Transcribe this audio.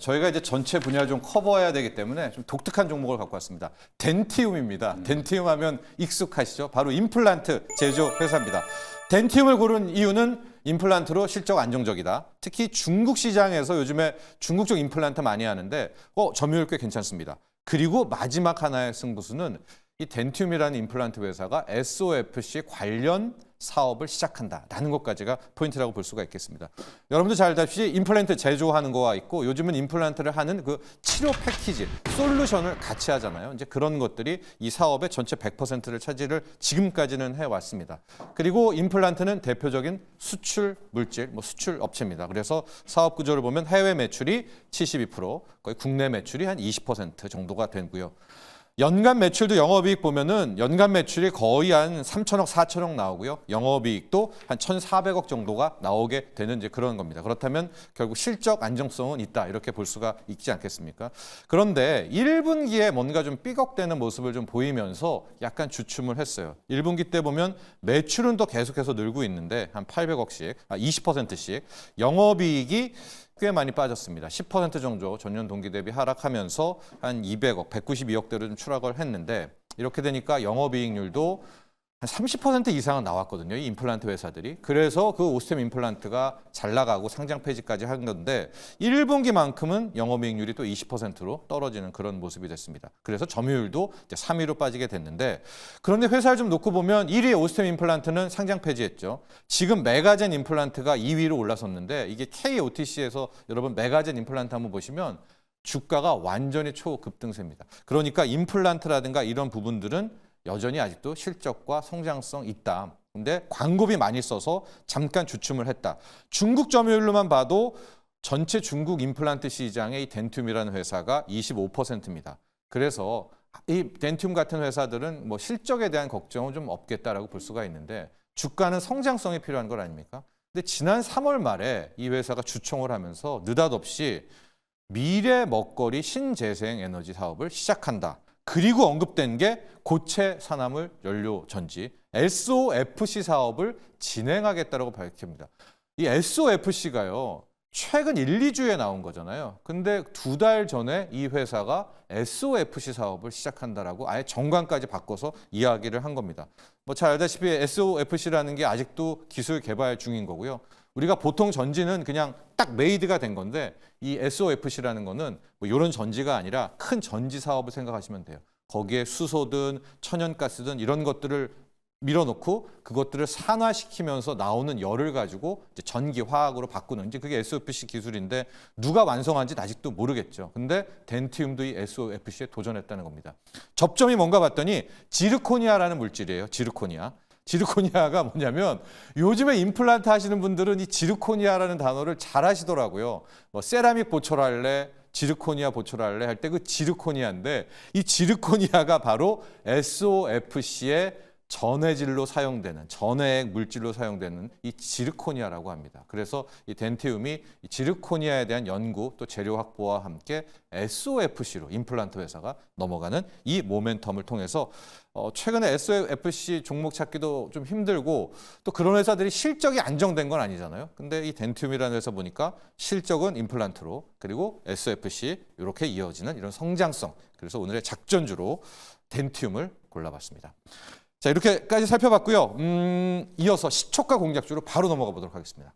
저희가 이제 전체 분야를 좀 커버해야 되기 때문에 좀 독특한 종목을 갖고 왔습니다. 덴티움입니다. 덴티움 하면 익숙하시죠? 바로 임플란트 제조 회사입니다. 덴티움을 고른 이유는 임플란트로 실적 안정적이다. 특히 중국 시장에서 요즘에 중국 쪽 임플란트 많이 하는데 점유율 꽤 괜찮습니다. 그리고 마지막 하나의 승부수는 이 덴티움이라는 임플란트 회사가 SOFC 관련 사업을 시작한다라는 것까지가 포인트라고 볼 수가 있겠습니다. 여러분도 잘 알다시피 임플란트 제조하는 거와 있고 요즘은 임플란트를 하는 그 치료 패키지, 솔루션을 같이 하잖아요. 이제 그런 것들이 이 사업의 전체 100%를 차지를 지금까지는 해왔습니다. 그리고 임플란트는 대표적인 수출 물질, 수출 업체입니다. 그래서 사업 구조를 보면 해외 매출이 72%, 거의 국내 매출이 한 20% 정도가 되고요. 연간 매출도 영업이익 보면은 연간 매출이 거의 한 3천억, 4천억 나오고요. 영업이익도 한 1,400억 정도가 나오게 되는 이제 그런 겁니다. 그렇다면 결국 실적 안정성은 있다 이렇게 볼 수가 있지 않겠습니까? 그런데 1분기에 뭔가 좀 삐걱대는 모습을 좀 보이면서 약간 주춤을 했어요. 1분기 때 보면 매출은 또 계속해서 늘고 있는데 한 800억씩, 20%씩 영업이익이 꽤 많이 빠졌습니다. 10% 정도 전년 동기 대비 하락하면서 한 200억, 192억대로 좀 추락을 했는데 이렇게 되니까 영업이익률도 한 30% 이상은 나왔거든요. 이 임플란트 회사들이. 그래서 그 오스템 임플란트가 잘 나가고 상장 폐지까지 한 건데 1분기만큼은 영업이익률이 또 20%로 떨어지는 그런 모습이 됐습니다. 그래서 점유율도 이제 3위로 빠지게 됐는데 그런데 회사를 좀 놓고 보면 1위 오스템 임플란트는 상장 폐지했죠. 지금 메가젠 임플란트가 2위로 올라섰는데 이게 KOTC에서 여러분 메가젠 임플란트 한번 보시면 주가가 완전히 초급등세입니다. 그러니까 임플란트라든가 이런 부분들은 여전히 아직도 실적과 성장성 있다. 근데 광고비 많이 써서 잠깐 주춤을 했다. 중국 점유율로만 봐도 전체 중국 임플란트 시장의 이 덴altium이라는 회사가 25%입니다. 그래서 이 덴altium 같은 회사들은 실적에 대한 걱정은 좀 없겠다라고 볼 수가 있는데 주가는 성장성이 필요한 것 아닙니까? 근데 지난 3월 말에 이 회사가 주총을 하면서 느닷없이 미래 먹거리 신재생 에너지 사업을 시작한다. 그리고 언급된 게 고체 산화물 연료 전지 SOFC 사업을 진행하겠다고 밝힙니다. 이 SOFC가요. 최근 1, 2주에 나온 거잖아요. 근데 2달 전에 이 회사가 SOFC 사업을 시작한다라고 아예 정관까지 바꿔서 이야기를 한 겁니다. 잘 알다시피 SOFC라는 게 아직도 기술 개발 중인 거고요. 우리가 보통 전지는 그냥 딱 메이드가 된 건데 이 SOFC라는 거는 이런 전지가 아니라 큰 전지 사업을 생각하시면 돼요. 거기에 수소든 천연가스든 이런 것들을 밀어놓고 그것들을 산화시키면서 나오는 열을 가지고 이제 전기, 화학으로 바꾸는 이제 그게 SOFC 기술인데 누가 완성한지는 아직도 모르겠죠. 근데 덴티움도 이 SOFC에 도전했다는 겁니다. 접점이 뭔가 봤더니 지르코니아라는 물질이에요. 지르코니아. 지르코니아가 뭐냐면 요즘에 임플란트 하시는 분들은 이 지르코니아라는 단어를 잘 하시더라고요. 세라믹 보철할래, 지르코니아 보철할래 할 때 그 지르코니아인데 이 지르코니아가 바로 SOFC의 전해질로 사용되는 전해액 물질로 사용되는 이 지르코니아라고 합니다. 그래서 이 덴티움이 이 지르코니아에 대한 연구 또 재료 확보와 함께 SOFC로 임플란트 회사가 넘어가는 이 모멘텀을 통해서 최근에 SOFC 종목 찾기도 좀 힘들고 또 그런 회사들이 실적이 안정된 건 아니잖아요. 근데 이 덴티움이라는 회사 보니까 실적은 임플란트로 그리고 SOFC 이렇게 이어지는 이런 성장성. 그래서 오늘의 작전주로 덴티움을 골라봤습니다. 자, 이렇게까지 살펴봤고요. 이어서 시초가 공략주로 바로 넘어가 보도록 하겠습니다.